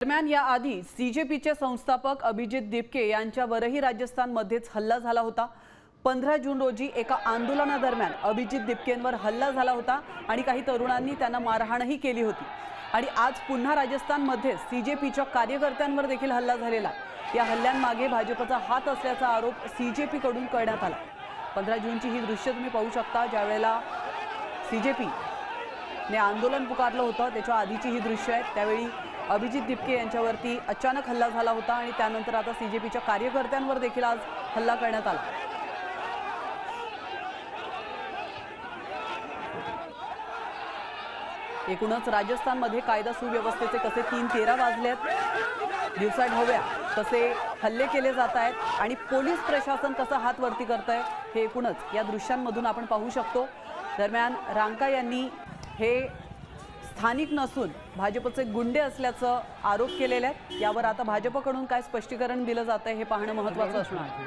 दरम्यान याआधी सीजेपीचे संस्थापक अभिजित दिपके यांच्यावरही राजस्थानमध्येच हल्ला झाला होता। 15 जून रोजी एका आंदोलनादरम्यान अभिजित दिपकेंवर हल्ला झाला होता आणि काही तरुणांनी त्यांना मारहाणही केली होती। आणि आज पुन्हा राजस्थानमध्ये सीजेपीच्या कार्यकर्त्यांवर देखील हल्ला झालेला। या हल्ल्यांमागे भाजपचा हात असल्याचा आरोप सीजेपीकडून करण्यात आला। 15 जूनची ही दृश्य तुम्ही पाहू शकता, ज्यावेळेला सीजेपी ने आंदोलन पुकारलं होतं त्याच्या आधीची ही दृश्य आहेत। त्यावेळी अभिजित दिपके यांच्यावरती अचानक हल्ला झाला होता आणि त्यानंतर आता सीजेपीच्या कार्यकर्त्यांवर देखील आज हल्ला करण्यात आला। एकूणच राजस्थानमध्ये कायदा सुव्यवस्थेचे कसे 3:13 वाजलेत, दिवसाढवळ्या कसे हल्ले केले जात आहेत आणि पोलीस प्रशासन कसं हात वरती करतंय हे एकूणच या दृश्यांमधून आपण पाहू शकतो। दरम्यान रांका यांनी हे स्थानिक नसून भाजपचे गुंडे असल्याचं आरोप केलेले आहेत। यावर आता भाजपकडून काय स्पष्टीकरण दिलं जातंय हे पाहणं महत्त्वाचं असणार आहे।